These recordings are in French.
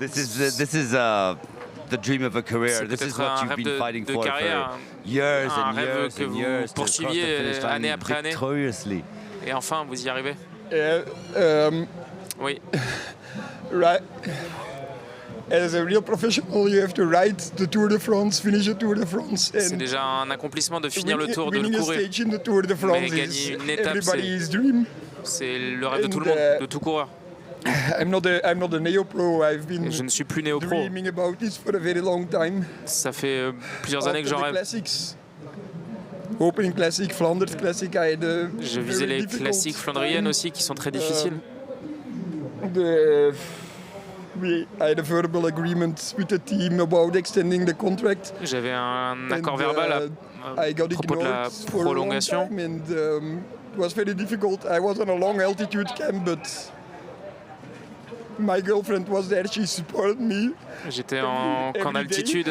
This is the dream of a career. This is what you've been fighting for years and years and years to cross the finish line victoriously. Et enfin, vous y arrivez. Oui. Right. As a real professional, you have to ride the Tour de France, finish the Tour de France. C'est déjà un accomplissement de finir le Tour, de le courir. Mais gagner une étape, c'est le rêve de tout le monde, de tout coureur. I'm not a neo-pro. Je ne suis plus néo-pro. Ça fait plusieurs années que j'en rêve. Opening Classic, Flanders Classic. Je visais les classiques flandriennes aussi, qui sont très difficiles. I had a verbal agreement with the team about extending the contract. J'avais un accord verbal à propos de la prolongation. It was very difficult. I was on a long altitude camp, but my girlfriend was there. She supported me. J'étais en camp d'altitude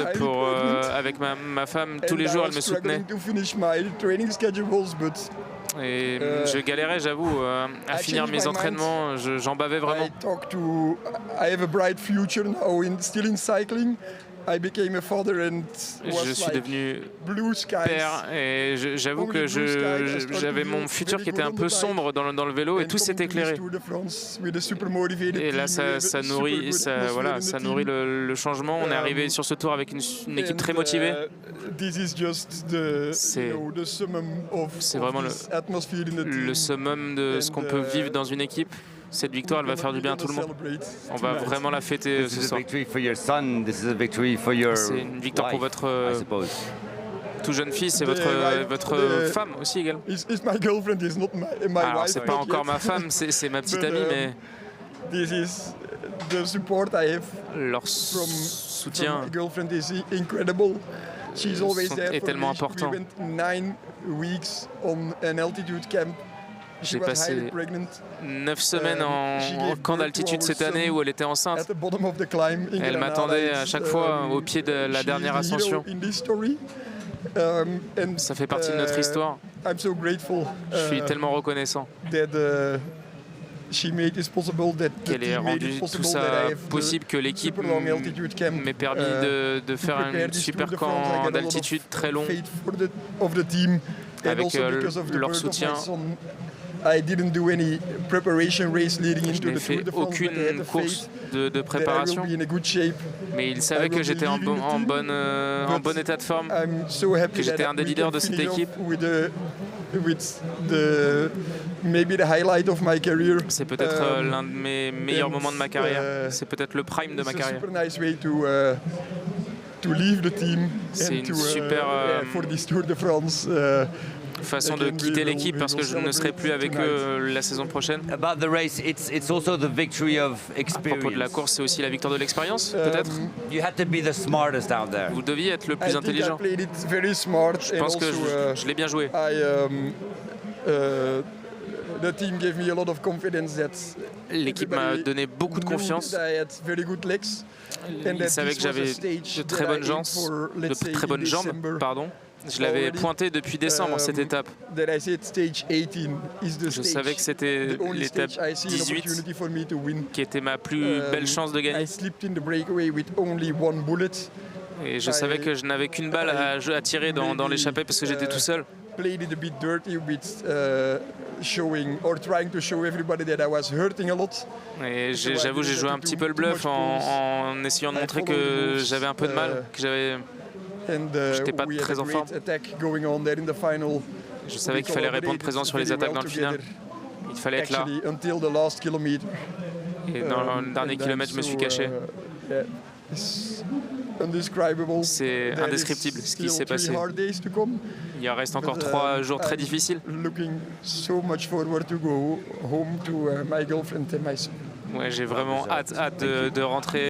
avec ma femme. Tous les jours, elle me soutenait. Et je galérais, j'avoue, à finir mes entraînements. J'en bavais vraiment. I have a bright future now still in cycling. I became a father and je suis devenu père et j'avoue que j'avais mon futur qui était un peu sombre dans le vélo et tout s'est éclairé. Et là, ça nourrit le changement. On est arrivé sur ce tour avec une équipe très motivée. C'est vraiment le summum de ce qu'on peut vivre dans une équipe. Cette victoire, elle va faire du bien à tout le monde. On va vraiment la fêter ce soir. C'est une victoire pour votre tout jeune fils et votre femme aussi également. Alors, c'est pas encore ma femme, c'est ma petite amie, mais leur soutien est tellement important. J'ai passé 9 semaines en camp d'altitude cette année où elle était enceinte. Elle m'attendait à chaque fois au pied de la dernière ascension. Ça fait partie de notre histoire. Je suis tellement reconnaissant qu'elle ait rendu tout ça possible, que l'équipe m'ait permis de faire un super camp d'altitude très long avec leur soutien. Je n'ai fait aucune course de préparation, mais ils savaient que j'étais en bon état de forme, que j'étais un des leaders de cette équipe. C'est peut-être l'un de mes meilleurs moments de ma carrière, c'est peut-être le prime de ma carrière. C'est une super façon de quitter l'équipe parce que je ne serai plus avec eux la saison prochaine. À propos de la course, c'est aussi la victoire de l'expérience, peut-être. Vous deviez être le plus intelligent. Je pense que je l'ai bien joué. L'équipe m'a donné beaucoup de confiance. Ils savaient que j'avais de très bonnes jambes, pardon. Je l'avais pointé depuis décembre, cette étape. Je savais que c'était l'étape 18 qui était ma plus belle chance de gagner. Et je savais que je n'avais qu'une balle à tirer dans l'échappée parce que j'étais tout seul. Et j'avoue, j'ai joué un petit peu le bluff en essayant de montrer que j'avais un peu de mal, que j'étais pas très en forme. Je savais qu'il fallait répondre présent sur les attaques dans le final. Il fallait être là. Et dans le dernier kilomètre, je me suis caché. C'est indescriptible ce qui s'est passé. Il reste encore 3 jours très difficiles. Ouais, j'ai vraiment hâte de rentrer.